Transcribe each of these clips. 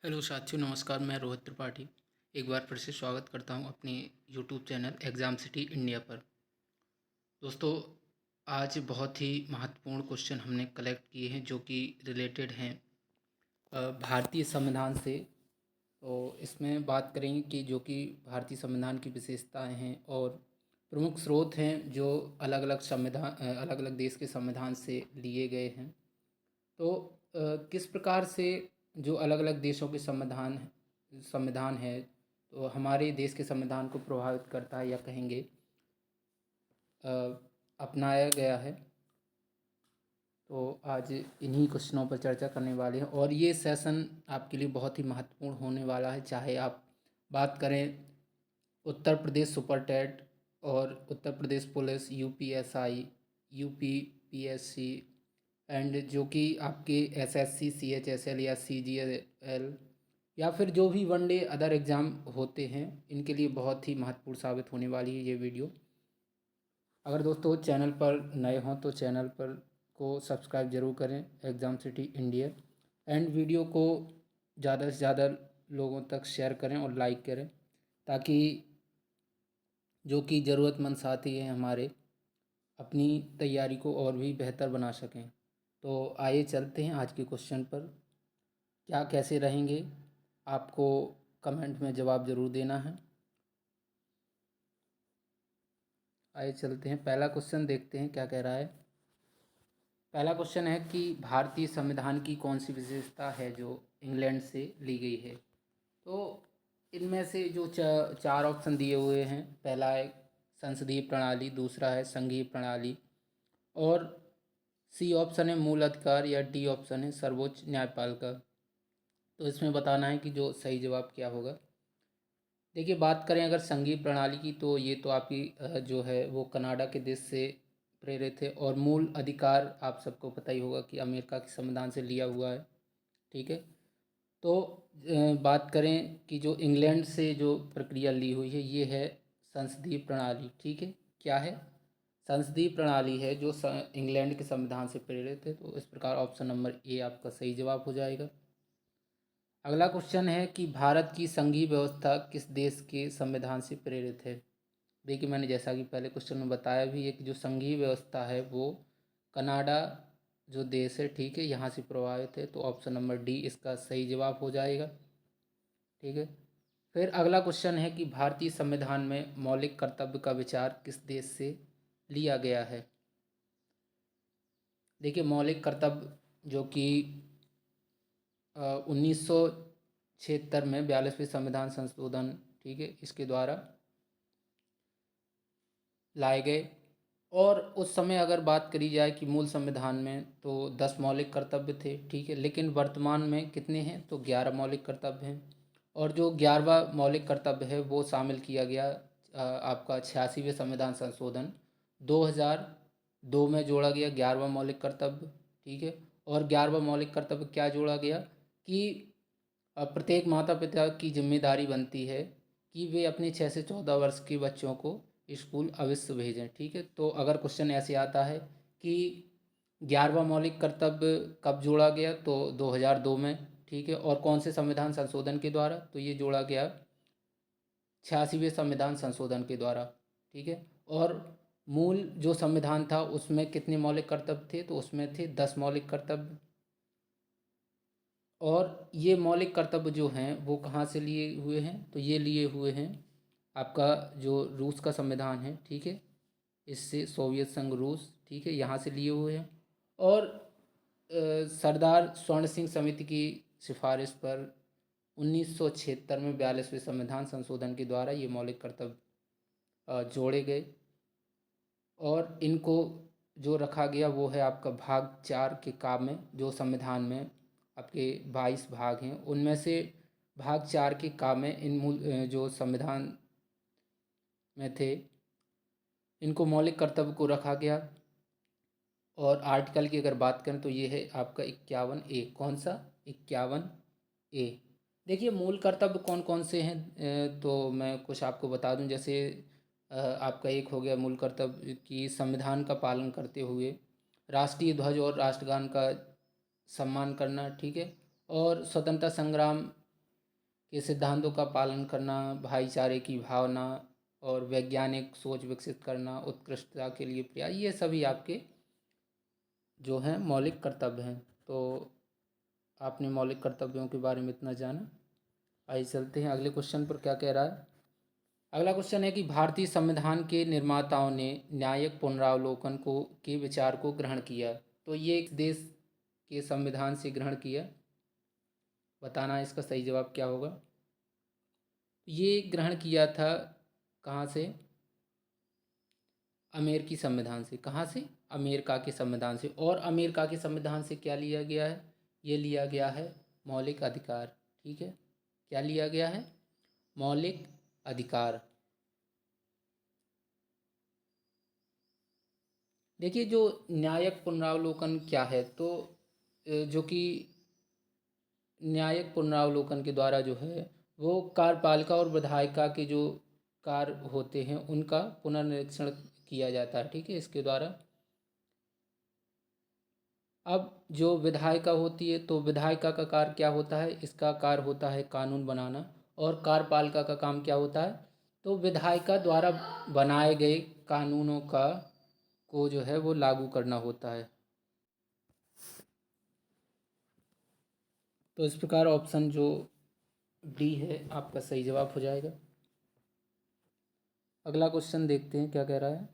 Hello साथियों, नमस्कार। मैं रोहित त्रिपाठी एक बार फिर से स्वागत करता हूं अपने YouTube channel exam city India पर। दोस्तों, आज बहुत ही महत्वपूर्ण क्वेश्चन हमने कलेक्ट किए हैं जो कि रिलेटेड हैं भारतीय संविधान से। तो इसमें बात करेंगे कि जो कि भारतीय संविधान की विशेषताएं हैं और प्रमुख स्रोत हैं जो अलग अलग देश के संविधान से लिए गए हैं। तो किस प्रकार से जो अलग अलग देशों के संविधान है तो हमारे देश के संविधान को प्रभावित करता है या कहेंगे अपनाया गया है। तो आज इन्हीं क्वेश्चनों पर चर्चा करने वाले हैं और ये सेशन आपके लिए बहुत ही महत्वपूर्ण होने वाला है। चाहे आप बात करें उत्तर प्रदेश सुपर टेट और Uttar Pradesh police, UPSI, UPPSC and जो कि आपके एसएससी, सीएचएसएल या सीजीएल या फिर जो भी वनडे अदर एग्ज़ाम होते हैं, इनके लिए बहुत ही महत्वपूर्ण साबित होने वाली है ये वीडियो। अगर दोस्तों चैनल पर नए हों तो चैनल पर को सब्सक्राइब ज़रूर करें, exam city India, and video को ज़्यादा से ज़्यादा लोगों तक शेयर करें और लाइक करें ताकि जो कि ज़रूरतमंद साथी हैं हमारे अपनी तैयारी को और भी बेहतर बना सकें। तो आइए चलते हैं आज के क्वेश्चन पर। क्या कैसे रहेंगे आपको कमेंट में जवाब ज़रूर देना है। आइए चलते हैं, पहला क्वेश्चन देखते हैं क्या कह रहा है। पहला क्वेश्चन है कि भारतीय संविधान की कौन सी विशेषता है जो इंग्लैंड से ली गई है। तो इनमें से जो चार ऑप्शन दिए हुए हैं, पहला है संसदीय प्रणाली, दूसरा है संघीय प्रणाली, और सी ऑप्शन है मूल अधिकार, या डी ऑप्शन है सर्वोच्च न्यायपालिका। तो इसमें बताना है कि जो सही जवाब क्या होगा। देखिए, बात करें अगर संघीय प्रणाली की तो ये तो आपकी जो है वो कनाडा के देश से प्रेरित है, और मूल अधिकार आप सबको पता ही होगा कि अमेरिका के संविधान से लिया हुआ है। ठीक है। तो बात करें कि जो इंग्लैंड से जो प्रक्रिया ली हुई है ये है संसदीय प्रणाली। ठीक है, क्या है? संसदीय प्रणाली है जो इंग्लैंड के संविधान से प्रेरित है। तो इस प्रकार ऑप्शन नंबर ए आपका सही जवाब हो जाएगा। अगला क्वेश्चन है कि भारत की संघीय व्यवस्था किस देश के संविधान से प्रेरित है। देखिए, मैंने जैसा कि पहले क्वेश्चन में बताया भी है कि जो संघीय व्यवस्था है वो कनाडा जो देश है, ठीक है, यहाँ से प्रभावित है। तो ऑप्शन नंबर डी इसका सही जवाब हो जाएगा। ठीक है। फिर अगला क्वेश्चन है कि भारतीय संविधान में मौलिक कर्तव्य का विचार किस देश से लिया गया है। देखिए, मौलिक कर्तव्य जो कि 1976 में 42वें संविधान संशोधन, ठीक है, इसके द्वारा लाए गए। और उस समय अगर बात करी जाए कि मूल संविधान में तो 10 मौलिक कर्तव्य थे, ठीक है, लेकिन वर्तमान में कितने हैं तो 11 मौलिक कर्तव्य हैं। और जो 11वां मौलिक कर्तव्य है वो शामिल किया गया आपका 86वें संविधान संशोधन 2002 में जोड़ा गया 11वां मौलिक कर्तव्य। ठीक है। और 11वां मौलिक कर्तव्य क्या जोड़ा गया कि प्रत्येक माता पिता की जिम्मेदारी बनती है कि वे अपने 6 से 14 वर्ष के बच्चों को स्कूल अवश्य भेजें। ठीक है। तो अगर क्वेश्चन ऐसे आता है कि 11वां मौलिक कर्तव्य कब जोड़ा गया तो 2002 में। ठीक है। और कौन से संविधान संशोधन के द्वारा, तो ये जोड़ा गया 86वें संविधान संशोधन के द्वारा। ठीक है। और मूल जो संविधान था उसमें कितने मौलिक कर्तव्य थे तो उसमें थे 10 मौलिक कर्तव्य। और ये मौलिक कर्तव्य जो हैं वो कहाँ से लिए हुए हैं तो ये लिए हुए हैं आपका जो रूस का संविधान है, ठीक है, इससे सोवियत संघ रूस, ठीक है, यहाँ से लिए हुए हैं। और सरदार स्वर्ण सिंह समिति की सिफारिश पर 1976 में 42वें संविधान संशोधन के द्वारा ये मौलिक कर्तव्य जोड़े गए। और इनको जो रखा गया वो है आपका भाग 4 के काम में। जो संविधान में आपके 22 भाग हैं उनमें से भाग 4 के काम में इन मूल जो संविधान में थे इनको मौलिक कर्तव्य को रखा गया। और आर्टिकल की अगर बात करें तो ये है आपका 51A। कौन सा? 51A। देखिए, मूल कर्तव्य कौन कौन से हैं तो मैं कुछ आपको बता दूं। जैसे आपका एक हो गया मूल कर्तव्य कि संविधान का पालन करते हुए राष्ट्रीय ध्वज और राष्ट्रगान का सम्मान करना, ठीक है, और स्वतंत्रता संग्राम के सिद्धांतों का पालन करना, भाईचारे की भावना और वैज्ञानिक सोच विकसित करना, उत्कृष्टता के लिए प्रयास, ये सभी आपके जो हैं मौलिक कर्तव्य हैं। तो आपने मौलिक कर्तव्यों के बारे में इतना जाना। आइए चलते हैं अगले क्वेश्चन पर, क्या कह रहा है। अगला क्वेश्चन है कि भारतीय संविधान के निर्माताओं ने न्यायिक पुनरावलोकन को के विचार को ग्रहण किया, तो ये एक देश के संविधान से ग्रहण किया, बताना है इसका सही जवाब क्या होगा। ये ग्रहण किया था कहाँ से, अमेरिकी संविधान से। कहाँ से, अमेरिका के संविधान से। और अमेरिका के संविधान से क्या लिया गया है, ये लिया गया है मौलिक अधिकार। ठीक है, क्या लिया गया है, मौलिक अधिकार। देखिए जो न्यायिक पुनरावलोकन क्या है, तो जो कि न्यायिक पुनरावलोकन के द्वारा जो है वो कार्यपालिका और विधायिका के जो कार्य होते हैं उनका पुनर्निरीक्षण किया जाता है। ठीक है, इसके द्वारा। अब जो विधायिका होती है, तो विधायिका का कार्य क्या होता है, इसका कार्य होता है कानून बनाना। और कार्यपालिका का काम क्या होता है, तो विधायिका द्वारा बनाए गए कानूनों का को जो है वो लागू करना होता है। तो इस प्रकार ऑप्शन जो डी है आपका सही जवाब हो जाएगा। अगला क्वेश्चन देखते हैं क्या कह रहा है।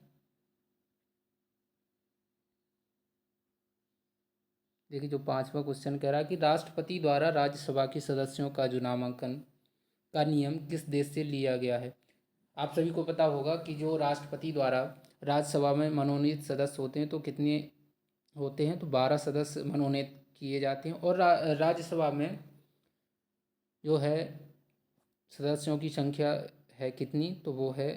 देखिए जो पांचवा क्वेश्चन कह रहा है कि राष्ट्रपति द्वारा राज्यसभा के सदस्यों का जो नामांकन का नियम किस देश से लिया गया है। आप सभी को पता होगा कि जो राष्ट्रपति द्वारा राज्यसभा में मनोनीत सदस्य होते हैं तो कितने होते हैं, तो 12 सदस्य मनोनीत किए जाते हैं। और राज्यसभा में जो है सदस्यों की संख्या है कितनी, तो वो है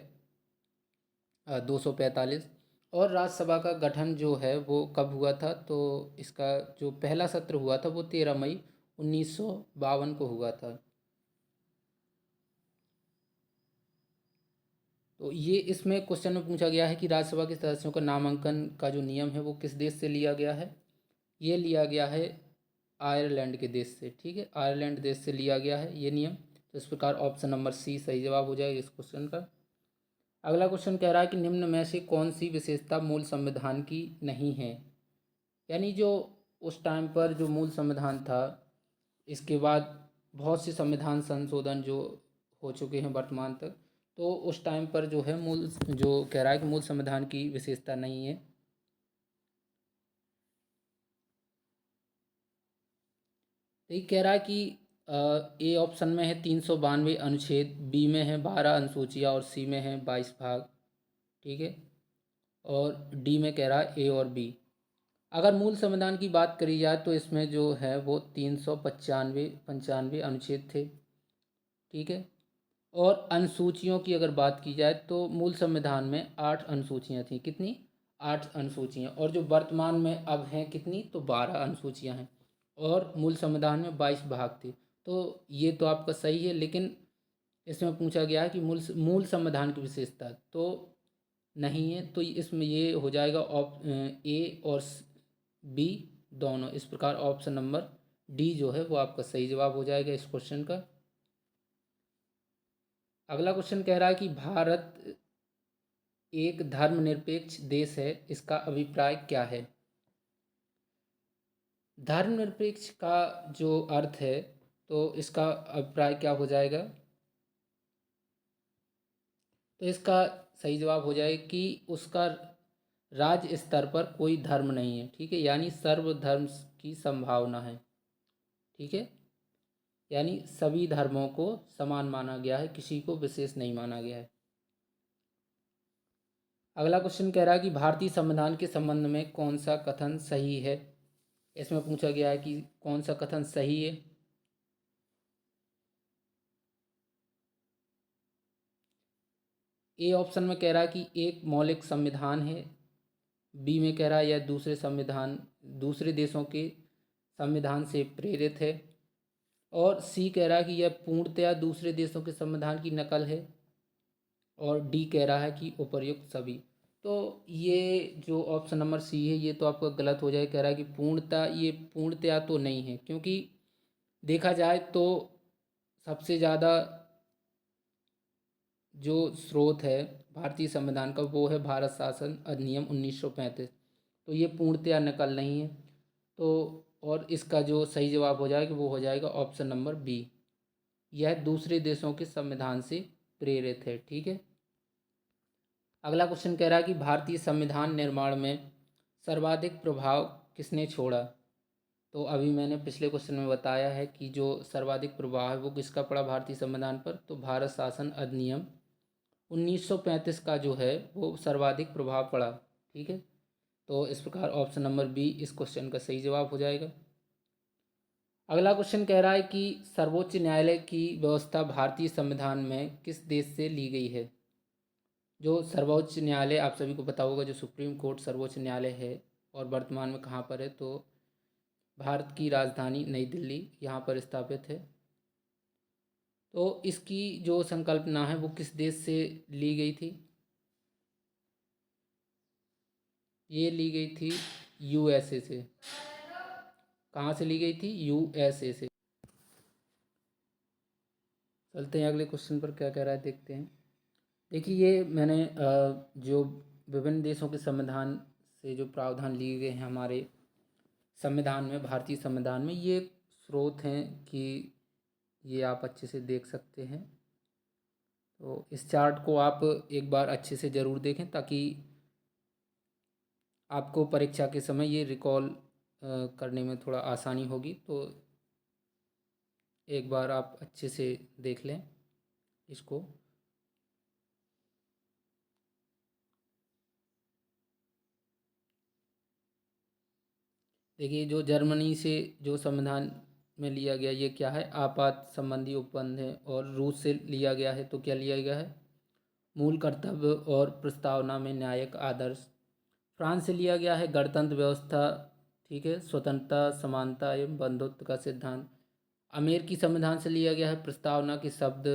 245। और राज्यसभा का गठन जो है वो कब हुआ था, तो इसका जो पहला सत्र हुआ था वो 13 मई 1952 को हुआ था। तो ये इसमें क्वेश्चन में पूछा गया है कि राज्यसभा के सदस्यों का नामांकन का जो नियम है वो किस देश से लिया गया है। ये लिया गया है आयरलैंड के देश से। ठीक है, आयरलैंड देश से लिया गया है ये नियम। तो इस प्रकार ऑप्शन नंबर सी सही जवाब हो जाएगा इस क्वेश्चन का। अगला क्वेश्चन कह रहा है कि निम्न में से कौन सी विशेषता मूल संविधान की नहीं है। यानी जो उस टाइम पर जो मूल संविधान था, इसके बाद बहुत से संविधान संशोधन जो हो चुके हैं वर्तमान तक, तो उस टाइम पर जो है मूल जो कह रहा है कि मूल संविधान की विशेषता नहीं है। तो ये कह रहा है कि ए ऑप्शन में है 392 अनुच्छेद, बी में है 12 अनुसूचियाँ और सी में है 22 भाग। ठीक है, और डी में कह रहा है ए और बी। अगर मूल संविधान की बात करी जाए तो इसमें जो है वो 395 अनुच्छेद थे। ठीक है, और अनुसूचियों की अगर बात की जाए तो मूल संविधान में 8 अनुसूचियाँ थीं। कितनी, 8 अनुसूचियाँ। और जो वर्तमान में अब हैं कितनी, तो 12 अनुसूचियाँ हैं। और मूल संविधान में 22 भाग थे। तो ये तो आपका सही है, लेकिन इसमें पूछा गया है कि मूल संविधान की विशेषता तो नहीं है। तो इसमें ये हो जाएगा ए और बी दोनों। इस प्रकार ऑप्शन नंबर डी जो है वो आपका सही जवाब हो जाएगा इस क्वेश्चन का। अगला क्वेश्चन कह रहा है कि भारत एक धर्मनिरपेक्ष देश है, इसका अभिप्राय क्या है। धर्मनिरपेक्ष का जो अर्थ है, तो इसका अभिप्राय क्या हो जाएगा, तो इसका सही जवाब हो जाए कि उसका राज्य स्तर पर कोई धर्म नहीं है। ठीक है, यानी सर्वधर्म की संभावना है। ठीक है, यानी सभी धर्मों को समान माना गया है, किसी को विशेष नहीं माना गया है। अगला क्वेश्चन कह रहा है कि भारतीय संविधान के संबंध में कौन सा कथन सही है। इसमें पूछा गया है कि कौन सा कथन सही है। ए ऑप्शन में कह रहा है कि एक मौलिक संविधान है, बी में कह रहा है यह दूसरे देशों के संविधान से प्रेरित है, और सी कह रहा है कि यह पूर्णतया दूसरे देशों के संविधान की नकल है, और डी कह रहा है कि उपर्युक्त सभी। तो ये जो ऑप्शन नंबर सी है ये तो आपका गलत हो जाए। कह रहा है कि पूर्णतया तो नहीं है, क्योंकि देखा जाए तो सबसे ज़्यादा जो स्रोत है भारतीय संविधान का वो है भारत शासन अधिनियम 1935। तो ये पूर्णतया नकल नहीं है। तो और इसका जो सही जवाब हो जाएगा वो हो जाएगा ऑप्शन नंबर बी। यह दूसरे देशों के संविधान से प्रेरित है। ठीक है। अगला क्वेश्चन कह रहा है कि भारतीय संविधान निर्माण में सर्वाधिक प्रभाव किसने छोड़ा। तो अभी मैंने पिछले क्वेश्चन में बताया है कि जो सर्वाधिक प्रभाव है वो किसका पड़ा भारतीय संविधान पर, तो भारत शासन अधिनियम 1935 का जो है वो सर्वाधिक प्रभाव पड़ा। ठीक है। तो इस प्रकार ऑप्शन नंबर बी इस क्वेश्चन का सही जवाब हो जाएगा। अगला क्वेश्चन कह रहा है कि सर्वोच्च न्यायालय की व्यवस्था भारतीय संविधान में किस देश से ली गई है। जो सर्वोच्च न्यायालय आप सभी को पता होगा, जो सुप्रीम कोर्ट सर्वोच्च न्यायालय है और वर्तमान में कहाँ पर है, तो भारत की राजधानी नई दिल्ली यहाँ पर स्थापित है। तो इसकी जो संकल्पना है वो किस देश से ली गई थी। ये ली गई थी यूएसए से। कहाँ से ली गई थी, यूएसए से। चलते हैं अगले क्वेश्चन पर, क्या कह रहा है देखते हैं। देखिए ये मैंने जो विभिन्न देशों के संविधान से जो प्रावधान लिए गए हैं हमारे संविधान में, भारतीय संविधान में, ये स्रोत हैं कि ये आप अच्छे से देख सकते हैं। तो इस चार्ट को आप एक बार अच्छे से ज़रूर देखें ताकि आपको परीक्षा के समय ये रिकॉल करने में थोड़ा आसानी होगी। तो एक बार आप अच्छे से देख लें इसको। देखिए जो जर्मनी से जो संविधान में लिया गया ये क्या है, आपात संबंधी उपबंध है। और रूस से लिया गया है तो क्या लिया गया है, मूल कर्तव्य और प्रस्तावना में न्यायिक आदर्श। फ्रांस से लिया गया है गणतंत्र व्यवस्था। ठीक है, स्वतंत्रता, समानता एवं बंधुत्व का सिद्धांत। अमेरिकी संविधान से लिया गया है प्रस्तावना के शब्द,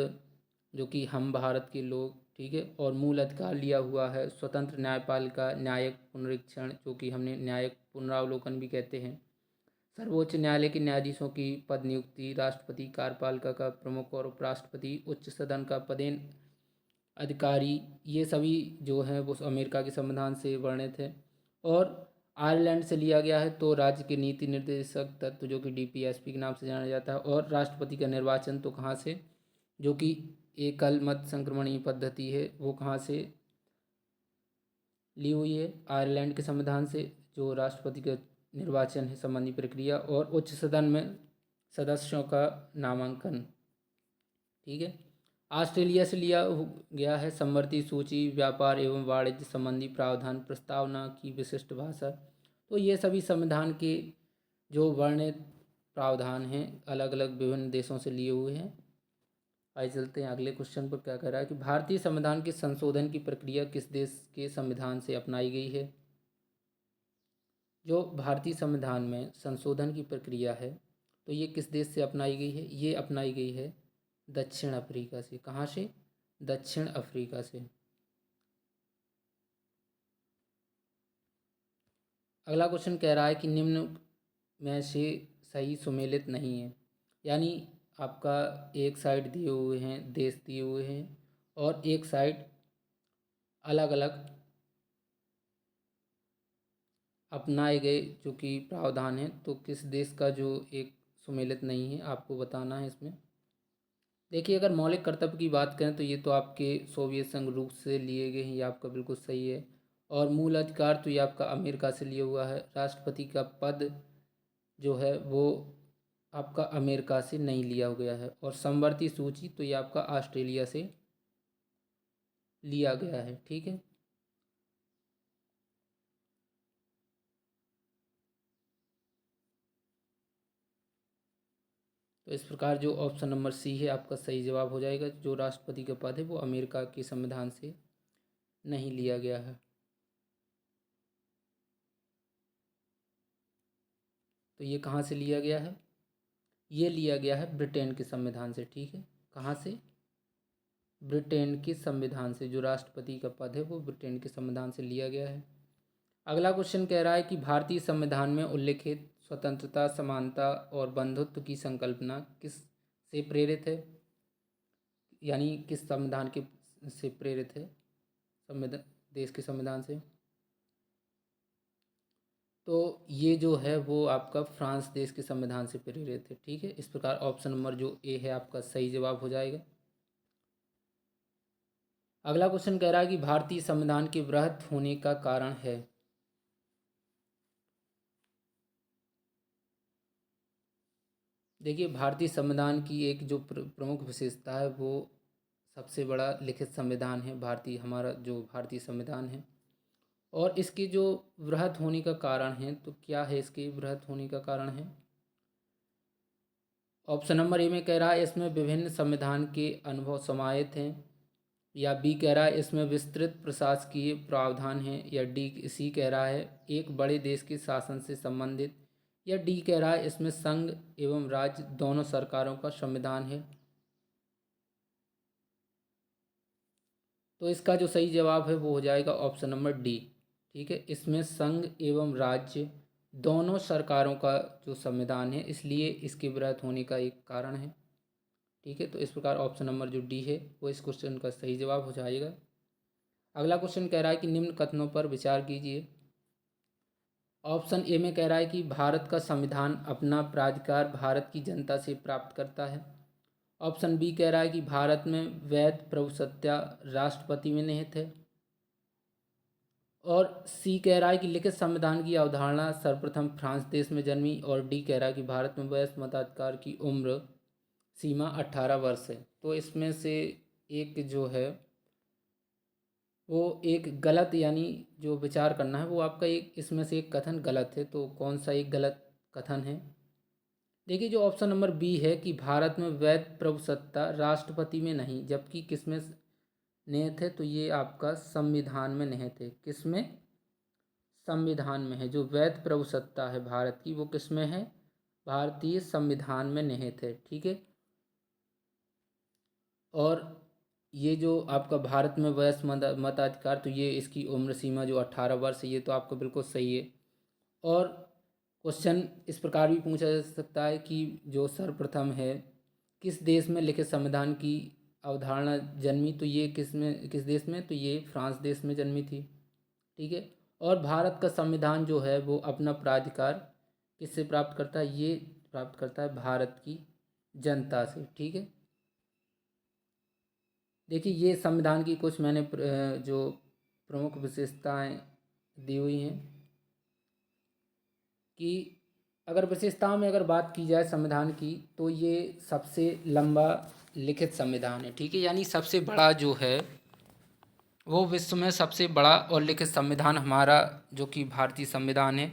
जो कि हम भारत के लोग। ठीक है, और मूल अधिकार लिया हुआ है स्वतंत्र न्यायपालिका, न्यायिक पुनरीक्षण, जो कि हमने न्यायिक पुनरावलोकन भी कहते हैं। सर्वोच्च न्यायालय के न्यायाधीशों की पद नियुक्ति, राष्ट्रपति कार्यपालिका का प्रमुख और उपराष्ट्रपति, उच्च सदन का पदेन अधिकारी, ये सभी जो हैं वो अमेरिका के संविधान से वर्णित है। और आयरलैंड से लिया गया है तो राज्य के नीति निर्देशक तत्व, जो कि डीपीएसपी के नाम से जाना जाता है। और राष्ट्रपति का निर्वाचन तो कहाँ से, जो कि एकल मत संक्रमणीय पद्धति है, वो कहाँ से ली हुई है, आयरलैंड के संविधान से, जो राष्ट्रपति का निर्वाचन है संबंधी प्रक्रिया। और उच्च सदन में सदस्यों का नामांकन। ठीक है। ऑस्ट्रेलिया से लिया गया है समवर्ती सूची, व्यापार एवं वाणिज्य संबंधी प्रावधान, प्रस्तावना की विशिष्ट भाषा। तो ये सभी संविधान के जो वर्णित प्रावधान हैं अलग अलग विभिन्न देशों से लिए हुए हैं। आइए चलते हैं अगले क्वेश्चन पर, क्या कह रहा है कि भारतीय संविधान के संशोधन की प्रक्रिया किस देश के संविधान से अपनाई गई है। जो भारतीय संविधान में संशोधन की प्रक्रिया है तो ये किस देश से अपनाई गई है, ये अपनाई गई है दक्षिण अफ्रीका से। कहाँ से, दक्षिण अफ्रीका से। अगला क्वेश्चन कह रहा है कि निम्न में से सही सुमेलित नहीं है। यानी आपका एक साइड दिए हुए हैं, देश दिए हुए हैं, और एक साइड अलग अलग अपनाए गए जो कि प्रावधान है। तो किस देश का जो एक सुमेलित नहीं है आपको बताना है इसमें। देखिए अगर मौलिक कर्तव्य की बात करें तो ये तो आपके सोवियत संघ रूस से लिए गए हैं, ये आपका बिल्कुल सही है। और मूल अधिकार तो ये आपका अमेरिका से लिया हुआ है। राष्ट्रपति का पद जो है वो आपका अमेरिका से नहीं लिया गया है। और समवर्ती सूची तो ये आपका ऑस्ट्रेलिया से लिया गया है। ठीक है। तो इस प्रकार जो ऑप्शन नंबर सी है आपका सही जवाब हो जाएगा। जो राष्ट्रपति का पद है वो अमेरिका के संविधान से नहीं लिया गया है। तो ये कहाँ से लिया गया है, ये लिया गया है ब्रिटेन के संविधान से। ठीक है, कहाँ से, ब्रिटेन के संविधान से। जो राष्ट्रपति का पद है वो ब्रिटेन के संविधान से लिया गया है। अगला क्वेश्चन कह रहा है कि भारतीय संविधान में उल्लिखित स्वतंत्रता, समानता और बंधुत्व की संकल्पना किस से प्रेरित है। यानी किस संविधान के से प्रेरित है, संविधान देश के संविधान से? तो ये जो है वो आपका फ्रांस देश के संविधान से प्रेरित है। ठीक है, इस प्रकार ऑप्शन नंबर जो ए है आपका सही जवाब हो जाएगा। अगला क्वेश्चन कह रहा है कि भारतीय संविधान के वृहत होने का कारण है। देखिए, भारतीय संविधान की एक जो प्रमुख विशेषता है वो सबसे बड़ा लिखित संविधान है। हमारा जो भारतीय संविधान है, और इसके जो वृहत होने का कारण है, तो क्या है इसके वृहत होने का कारण है? ऑप्शन नंबर ए में कह रहा है इसमें विभिन्न संविधान के अनुभव समाहित हैं, या बी कह रहा है इसमें विस्तृत प्रशासकीय प्रावधान है, या डी सी कह रहा है एक बड़े देश के शासन से संबंधित, या डी कह रहा है इसमें संघ एवं राज्य दोनों सरकारों का संविधान है। तो इसका जो सही जवाब है वो हो जाएगा ऑप्शन नंबर डी। ठीक है, इसमें संघ एवं राज्य दोनों सरकारों का जो संविधान है, इसलिए इसके वृहत होने का एक कारण है। ठीक है, तो इस प्रकार ऑप्शन नंबर जो डी है वो इस क्वेश्चन का सही जवाब हो जाएगा। अगला क्वेश्चन कह रहा है कि निम्न कथनों पर विचार कीजिए। ऑप्शन ए में कह रहा है कि भारत का संविधान अपना प्राधिकार भारत की जनता से प्राप्त करता है। ऑप्शन बी कह रहा है कि भारत में वैध प्रभुसत्ता राष्ट्रपति में निहित है। और सी कह रहा है कि लिखित संविधान की अवधारणा सर्वप्रथम फ्रांस देश में जन्मी। और डी कह रहा है कि भारत में वयस्क मताधिकार की उम्र सीमा 18 वर्ष है। तो इसमें से एक जो है वो एक गलत, यानी जो विचार करना है वो आपका एक इसमें से एक कथन गलत है। तो कौन सा एक गलत कथन है? देखिए, जो ऑप्शन नंबर बी है कि भारत में वैध प्रभुसत्ता राष्ट्रपति में नहीं, जबकि किसमें निहित है, तो ये आपका संविधान में निहित है। किसमें? संविधान में है। जो वैध प्रभुसत्ता है भारत की वो किसमें है? भारतीय संविधान में निहित है। ठीक है, और ये जो आपका भारत में वयस्क मताधिकार, तो ये इसकी उम्र सीमा जो 18 वर्ष है, ये तो आपका बिल्कुल सही है। और क्वेश्चन इस प्रकार भी पूछा जा सकता है कि जो सर्वप्रथम है किस देश में लिखित संविधान की अवधारणा जन्मी, तो ये किस देश में? तो ये फ्रांस देश में जन्मी थी। ठीक है, और भारत का संविधान जो है वो अपना प्राधिकार किससे प्राप्त करता है? ये प्राप्त करता है भारत की जनता से। ठीक है, देखिए ये संविधान की कुछ मैंने जो प्रमुख विशेषताएं दी हुई हैं कि अगर विशेषताओं में अगर बात की जाए संविधान की, तो ये सबसे लंबा लिखित संविधान है। ठीक है, यानी सबसे बड़ा जो है वो विश्व में सबसे बड़ा और लिखित संविधान हमारा जो कि भारतीय संविधान है।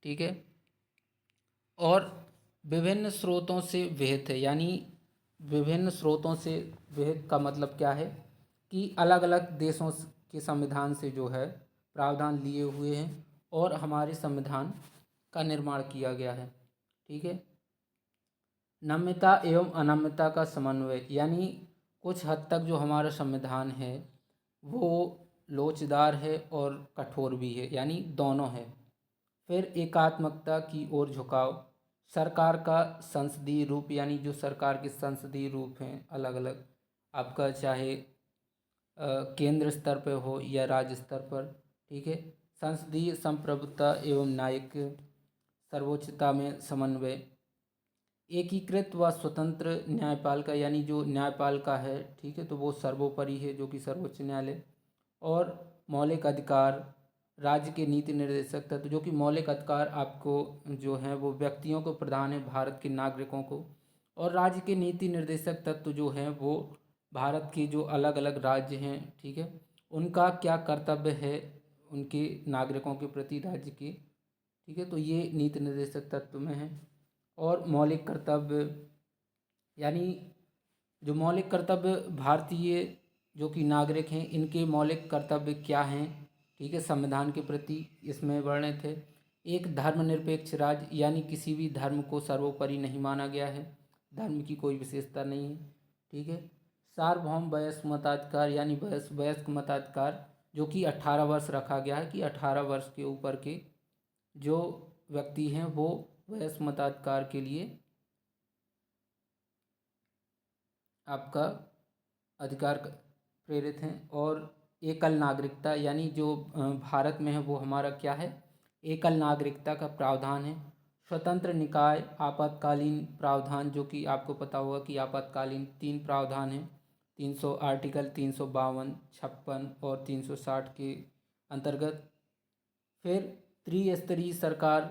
ठीक है, और विभिन्न स्रोतों से विहित है। यानी विभिन्न स्रोतों से विहित का मतलब क्या है कि अलग अलग देशों के संविधान से जो है प्रावधान लिए हुए हैं और हमारे संविधान का निर्माण किया गया है। ठीक है, नम्यता एवं अनम्यता का समन्वय, यानी कुछ हद तक जो हमारा संविधान है वो लोचदार है और कठोर भी है, यानी दोनों है। फिर एकात्मकता की ओर झुकाव, सरकार का संसदीय रूप, यानी जो सरकार के संसदीय रूप हैं अलग अलग, आपका चाहे केंद्र स्तर पर हो या राज्य स्तर पर। ठीक है, संसदीय संप्रभुता एवं न्यायिक सर्वोच्चता में समन्वय, एकीकृत व स्वतंत्र न्यायपालिका, यानी जो न्यायपालिका है, ठीक है, तो वो सर्वोपरि है जो कि सर्वोच्च न्यायालय। और मौलिक अधिकार, राज्य के नीति निर्देशक तत्व, जो कि मौलिक अधिकार आपको जो है वो व्यक्तियों को प्रदान है, भारत के नागरिकों को। और राज्य के नीति निर्देशक तत्व जो हैं वो भारत के जो अलग अलग राज्य हैं, ठीक है, उनका क्या कर्तव्य है उनके नागरिकों के प्रति राज्य के। ठीक है, तो ये नीति निर्देशक तत्व में है। और मौलिक कर्तव्य, यानी जो मौलिक कर्तव्य भारतीय जो कि नागरिक हैं इनके मौलिक कर्तव्य क्या हैं, ठीक है, संविधान के प्रति इसमें वर्णित है। एक धर्मनिरपेक्ष राज्य, यानी किसी भी धर्म को सर्वोपरि नहीं माना गया है, धर्म की कोई विशेषता नहीं है। ठीक है, सार्वभौम वयस्क मताधिकार, यानी वयस्क मताधिकार जो कि 18 वर्ष रखा गया है कि 18 वर्ष के ऊपर के जो व्यक्ति हैं वो वयस्क मताधिकार के लिए आपका अधिकार प्रेरित हैं। और एकल नागरिकता यानी जो भारत में है वो हमारा क्या है, एकल नागरिकता का प्रावधान है। स्वतंत्र निकाय आपातकालीन प्रावधान, जो कि आपको पता होगा कि आपातकालीन 3 प्रावधान हैं, 300 आर्टिकल 352, 56 और 360 के अंतर्गत। फिर त्रिस्तरीय सरकार,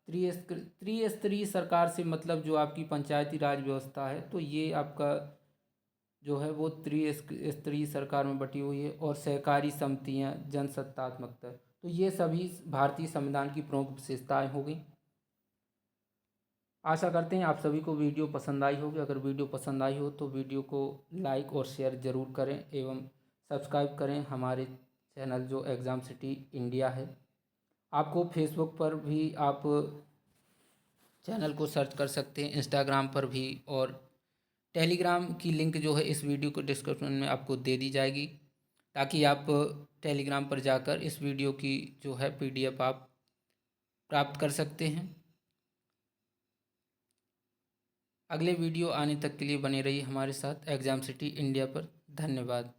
त्रिस्तरीय सरकार से मतलब जो आपकी पंचायती राज व्यवस्था है, तो ये आपका जो है वो त्रिस्तरीय सरकार में बटी हुई है। और सहकारी समितियां, जनसत्तात्मकता, तो ये सभी भारतीय संविधान की प्रमुख विशेषताएं होगी। आशा करते हैं आप सभी को वीडियो पसंद आई होगी। अगर वीडियो पसंद आई हो तो वीडियो को लाइक और शेयर ज़रूर करें एवं सब्सक्राइब करें हमारे चैनल जो एग्ज़ाम सिटी इंडिया है। आपको फेसबुक पर भी आप चैनल को सर्च कर सकते हैं, इंस्टाग्राम पर भी, और टेलीग्राम की लिंक जो है इस वीडियो को डिस्क्रिप्शन में आपको दे दी जाएगी, ताकि आप टेलीग्राम पर जाकर इस वीडियो की जो है PDF आप प्राप्त कर सकते हैं। अगले वीडियो आने तक के लिए बने रहिए हमारे साथ एग्ज़ाम सिटी इंडिया पर। धन्यवाद।